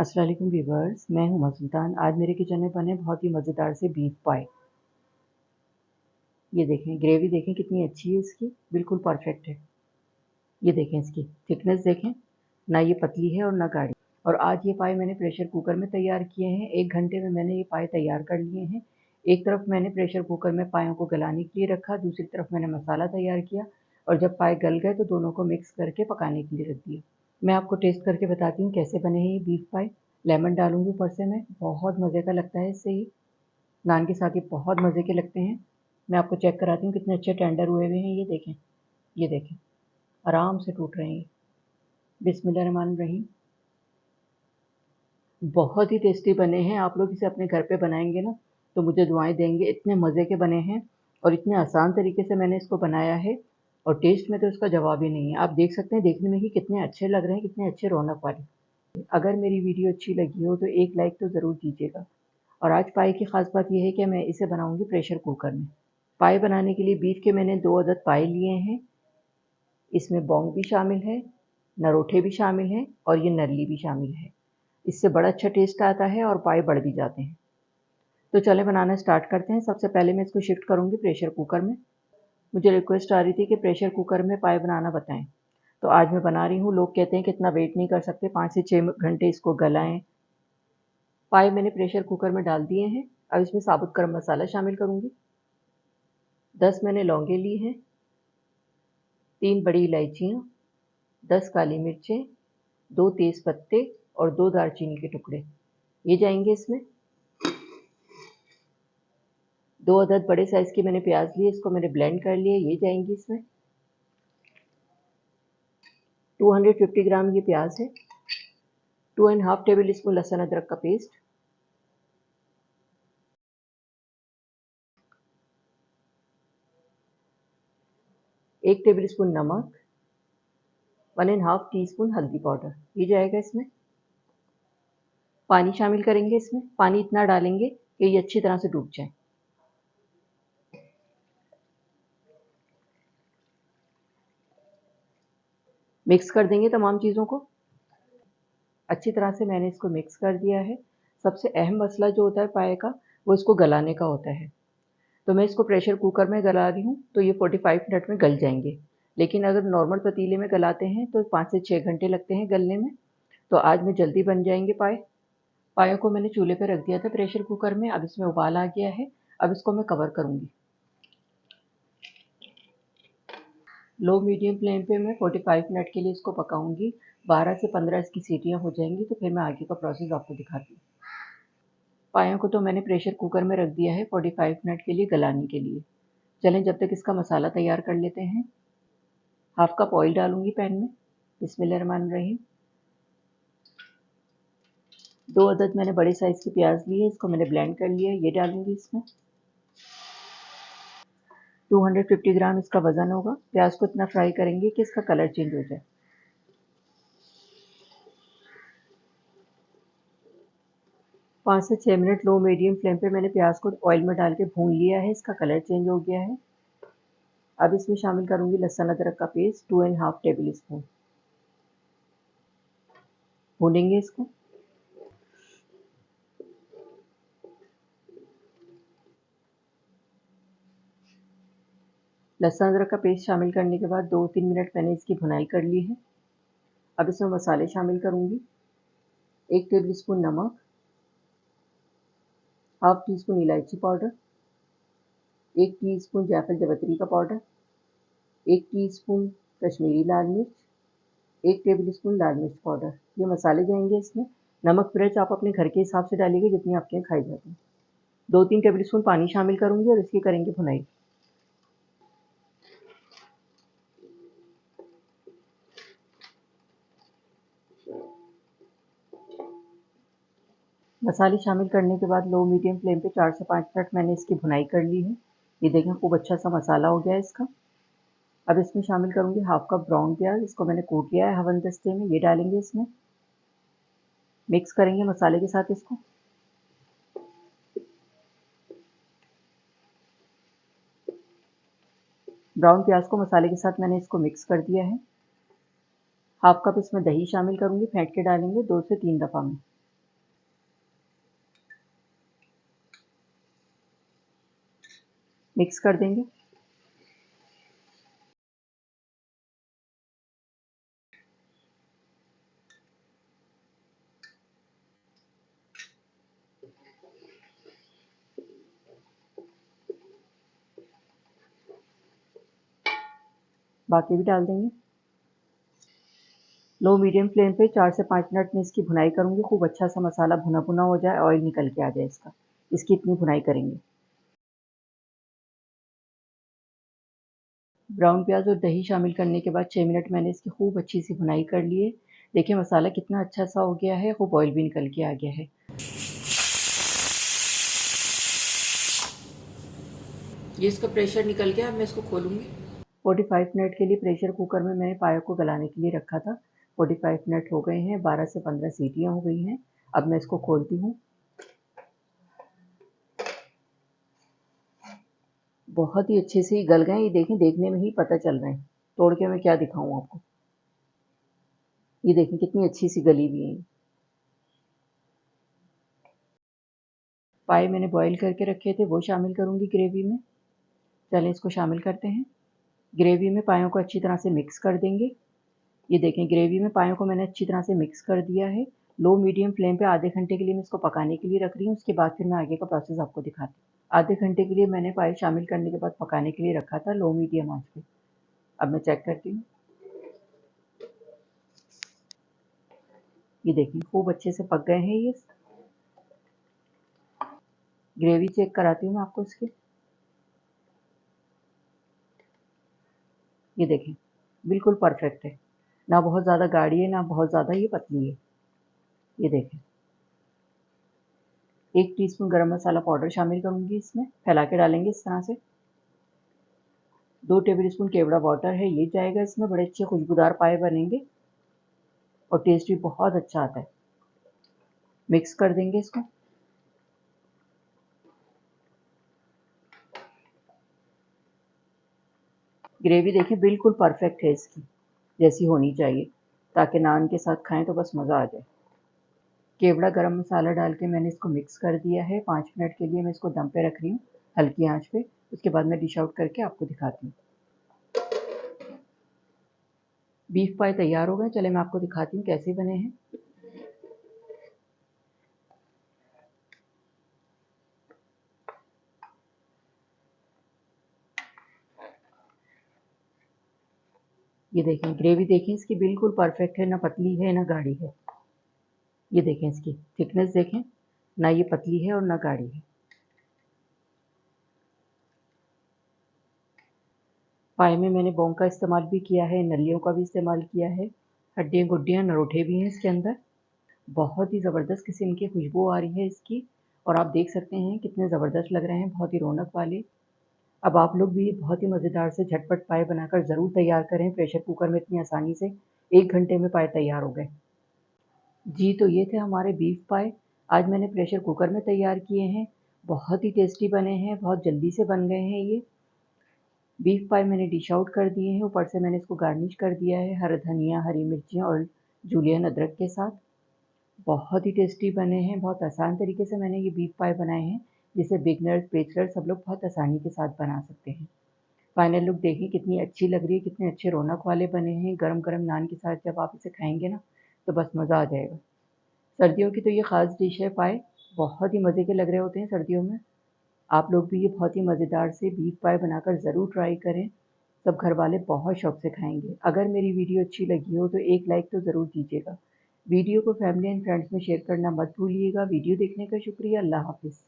अस्सलाम वालेकुम व्यूअर्स, मैं हूं सुल्तान। आज मेरे किचन में बने बहुत ही मज़ेदार से बीफ पाई। ये देखें, ग्रेवी देखें कितनी अच्छी है इसकी, बिल्कुल परफेक्ट है। ये देखें इसकी थिकनेस देखें, ना ये पतली है और ना गाढ़ी। और आज ये पाई मैंने प्रेशर कुकर में तैयार किए हैं। 1 घंटे में मैंने ये पाई तैयार कर लिए हैं। एक तरफ मैंने प्रेशर कुकर में पायों को गलाने के लिए रखा, दूसरी तरफ मैंने मसाला तैयार किया और जब पाए गल गए तो दोनों को मिक्स करके पकाने के लिए रख दिया। मैं आपको टेस्ट करके बताती हूँ कैसे बने हैं ये बीफ पाई। लेमन डालूंगी ऊपर से मैं, बहुत मज़े का लगता है इससे ही। नान के साथ ये बहुत मज़े के लगते हैं। मैं आपको चेक कराती हूँ कितने अच्छे टेंडर हुए हुए हैं। ये देखें, आराम से टूट रहे हैं। बिस्मिल्लाह रहमान रहीम। बहुत ही टेस्टी बने हैं। आप लोग इसे अपने घर पे बनाएंगे ना तो मुझे दुआएं देंगे। इतने मज़े के बने हैं और इतने आसान तरीके से मैंने इसको बनाया है और टेस्ट में तो इसका जवाब ही नहीं है। आप देख सकते हैं देखने में ही कितने अच्छे लग रहे हैं, कितने अच्छे रौनक वाले। अगर मेरी वीडियो अच्छी लगी हो तो एक लाइक तो ज़रूर दीजिएगा। और आज पाई की ख़ास बात यह है कि मैं इसे बनाऊंगी प्रेशर कुकर में। पाई बनाने के लिए बीफ के मैंने 2 अदद पाई लिए हैं। इसमें बौंग भी शामिल है, नरोठे भी शामिल हैं और ये नरली भी शामिल है। इससे बड़ा अच्छा टेस्ट आता है और पाए बढ़ भी जाते हैं। तो चलें बनाना स्टार्ट करते हैं। सबसे पहले मैं इसको शिफ्ट करूँगी प्रेशर कुकर में। मुझे रिक्वेस्ट आ रही थी कि प्रेशर कुकर में पाए बनाना बताएं, तो आज मैं बना रही हूँ। लोग कहते हैं कि इतना वेट नहीं कर सकते, 5 से 6 घंटे इसको गलाएं। पाए मैंने प्रेशर कुकर में डाल दिए हैं। अब इसमें साबुत गरम मसाला शामिल करूँगी। 10 मैंने लौंगे ली हैं, 3 बड़ी इलायचियाँ, 10 काली मिर्चें, 2 तेज़ पत्ते और 2 दालचीनी के टुकड़े, ये जाएंगे इसमें। 2 अदद बड़े साइज़ के मैंने प्याज लिए, इसको मैंने ब्लेंड कर लिया, ये जाएंगी इसमें। 250 ग्राम ये प्याज है। 2.5 टेबल स्पून लहसुन अदरक का पेस्ट, 1 टेबल स्पून नमक, 1.5 टीस्पून हल्दी पाउडर, ये जाएगा इसमें। पानी शामिल करेंगे इसमें। पानी इतना डालेंगे कि ये अच्छी तरह से डूब जाए। मिक्स कर देंगे तमाम चीज़ों को अच्छी तरह से। मैंने इसको मिक्स कर दिया है। सबसे अहम मसला जो होता है पाए का, वो इसको गलाने का होता है। तो मैं इसको प्रेशर कुकर में गला रही हूँ तो ये 45 मिनट में गल जाएंगे। लेकिन अगर नॉर्मल पतीले में गलाते हैं तो 5 से 6 घंटे लगते हैं गलने में। तो आज में जल्दी बन जाएंगे पाए। पायों को मैंने चूल्हे पर रख दिया था प्रेशर कुकर में। अब इसमें उबाल आ गया है। अब इसको मैं कवर करूँगी। लो मीडियम फ्लेम पे मैं 45 मिनट के लिए इसको पकाऊंगी। 12 से 15 इसकी सीटियाँ हो जाएंगी तो फिर मैं आगे का प्रोसेस आपको दिखाती हूँ। पायों को तो मैंने प्रेशर कुकर में रख दिया है 45 मिनट के लिए गलाने के लिए। चलें जब तक इसका मसाला तैयार कर लेते हैं। हाफ कप ऑयल डालूंगी पैन में। बिस्मिल्लाहिर्रहमानिर्रहीम। 2 अदद मैंने बड़े साइज़ की प्याज ली है, इसको मैंने ब्लेंड कर लिया है, ये डालूंगी इसमें। 250 ग्राम इसका वज़न होगा। प्याज को इतना फ्राई करेंगे कि इसका कलर चेंज हो जाए। 5 से 6 मिनट लो मीडियम फ्लेम पे मैंने प्याज को ऑयल में डाल के भून लिया है। इसका कलर चेंज हो गया है। अब इसमें शामिल करूंगी लहसुन अदरक का पेस्ट, 2.5 टेबल स्पून। भूनेंगे इसको। लहसुन अदरक का पेस्ट शामिल करने के बाद 2-3 मिनट मैंने इसकी भुनाई कर ली है। अब इसमें मसाले शामिल करूंगी। 1 टेबल स्पून नमक, हाफ टी स्पून इलायची पाउडर, 1 टीस्पून जायफल जावित्री का पाउडर, 1 टीस्पून कश्मीरी लाल मिर्च, 1 टेबल स्पून लाल मिर्च पाउडर, ये मसाले जाएंगे इसमें। नमक मिर्च आप अपने घर के हिसाब से डालिएगा जितनी आपके यहाँ खाई जाती है। 2-3 टेबल स्पून पानी शामिल करूंगी और इसकी करेंगे भुनाई। मसाले शामिल करने के बाद लो मीडियम फ्लेम पे 4 से 5 मिनट मैंने इसकी भुनाई कर ली है। ये देखें खूब अच्छा सा मसाला हो गया है इसका। अब इसमें शामिल करूंगी हाफ कप ब्राउन प्याज, इसको मैंने कूट लिया है हवन दस्ते में, ये डालेंगे इसमें। मिक्स करेंगे मसाले के साथ इसको। ब्राउन प्याज को मसाले के साथ मैंने इसको मिक्स कर दिया है। हाफ कप इसमें दही शामिल करूंगी, फेंट के डालेंगे 2 से 3 दफ़ा में। मिक्स कर देंगे। बाकी भी डाल देंगे। लो मीडियम फ्लेम पे 4 से 5 मिनट में इसकी भुनाई करूँगी। खूब अच्छा सा मसाला भुना भुना हो जाए, ऑयल निकल के आ जाए इसका, इसकी इतनी भुनाई करेंगे। ब्राउन प्याज और दही शामिल करने के बाद 6 मिनट मैंने इसकी खूब अच्छी सी भुनाई कर ली है। देखिए मसाला कितना अच्छा सा हो गया है, खूब ऑयल भी निकल के आ गया है। ये इसका प्रेशर निकल गया, अब मैं इसको खोलूँगी। 45 मिनट के लिए प्रेशर कुकर में मैंने पायों को गलाने के लिए रखा था। 45 मिनट हो गए हैं, 12 से 15 सीटियाँ हो गई हैं। अब मैं इसको खोलती हूँ। बहुत ही अच्छे से गल गए, ये देखें, देखने में ही पता चल रहे हैं। तोड़ के मैं क्या दिखाऊँ आपको। ये देखें कितनी अच्छी सी गली हुई है। पाए मैंने बॉईल करके रखे थे, वो शामिल करूँगी ग्रेवी में। चलें इसको शामिल करते हैं। ग्रेवी में पायों को अच्छी तरह से मिक्स कर देंगे। ये देखें ग्रेवी में पायों को मैंने अच्छी तरह से मिक्स कर दिया है। लो मीडियम फ्लेम पे आधे घंटे के लिए मैं इसको पकाने के लिए रख रही हूँ। उसके बाद फिर मैं आगे का प्रोसेस आपको दिखाती हूँ। आधे घंटे के लिए मैंने पाए शामिल करने के बाद पकाने के लिए रखा था लो मीडियम आंच पे। अब मैं चेक करती हूँ। ये देखिए खूब अच्छे से पक गए हैं ये। ग्रेवी चेक कराती हूँ मैं आपको इसकी। ये देखें बिल्कुल परफेक्ट है, ना बहुत ज़्यादा गाढ़ी है ना बहुत ज़्यादा ये पतली है। ये देखें 1 टीस्पून गरम मसाला पाउडर शामिल करूँगी इसमें, फैला के डालेंगे इस तरह से। 2 टेबलस्पून केवड़ा वाटर है, ये जाएगा इसमें। बड़े अच्छे खुशबूदार पाए बनेंगे और टेस्ट भी बहुत अच्छा आता है। मिक्स कर देंगे इसको। ग्रेवी देखिए बिल्कुल परफेक्ट है इसकी, जैसी होनी चाहिए, ताकि नान के साथ खाएं तो बस मज़ा आ जाए। केवड़ा गरम मसाला डाल के मैंने इसको मिक्स कर दिया है। 5 मिनट के लिए मैं इसको दम पे रख रही हूँ, हल्की आंच पे। उसके बाद मैं डिश आउट करके आपको दिखाती हूँ। बीफ पाए तैयार हो गए, चले मैं आपको दिखाती हूँ कैसे बने हैं। ये देखें ग्रेवी देखें इसकी बिल्कुल परफेक्ट है, ना पतली है ना गाढ़ी है। ये देखें इसकी थिकनेस देखें, ना ये पतली है और ना गाढ़ी है। पाए में मैंने बोंग का इस्तेमाल भी किया है, नलियों का भी इस्तेमाल किया है। हड्डियाँ गुड्डियाँ नरोठे भी हैं इसके अंदर। बहुत ही ज़बरदस्त किस्म की खुशबू आ रही है इसकी, और आप देख सकते हैं कितने ज़बरदस्त लग रहे हैं, बहुत ही रौनक वाले। अब आप लोग भी बहुत ही मज़ेदार से झटपट पाए बनाकर ज़रूर तैयार करें। प्रेशर कुकर में इतनी आसानी से 1 घंटे में पाए तैयार हो गए। जी, तो ये थे हमारे बीफ पाए। आज मैंने प्रेशर कुकर में तैयार किए हैं। बहुत ही टेस्टी बने हैं, बहुत जल्दी से बन गए हैं ये। बीफ पाए मैंने डिश आउट कर दिए हैं। ऊपर से मैंने इसको गार्निश कर दिया है हरा धनिया, हरी मिर्चियाँ और जूलियन अदरक के साथ। बहुत ही टेस्टी बने हैं। बहुत आसान तरीके से मैंने ये बीफ पाए बनाए हैं, जिसे बिगनर्स, बैचलर्स सब लोग बहुत आसानी के साथ बना सकते हैं। फाइनल लुक देखिए कितनी अच्छी लग रही है, कितने अच्छे रौनक वाले बने हैं। गरम-गरम नान के साथ जब आप इसे खाएँगे ना, तो बस मज़ा आ जाएगा। सर्दियों की तो ये ख़ास डिश है पाए, बहुत ही मज़े के लग रहे होते हैं सर्दियों में। आप लोग भी ये बहुत ही मज़ेदार से बीफ पाए बनाकर ज़रूर ट्राई करें। सब घरवाले बहुत शौक से खाएँगे। अगर मेरी वीडियो अच्छी लगी हो तो एक लाइक तो ज़रूर कीजिएगा। वीडियो को फैमिली एंड फ्रेंड्स में शेयर करना मत भूलिएगा। वीडियो देखने का शुक्रिया। अल्लाह हाफ़िज़।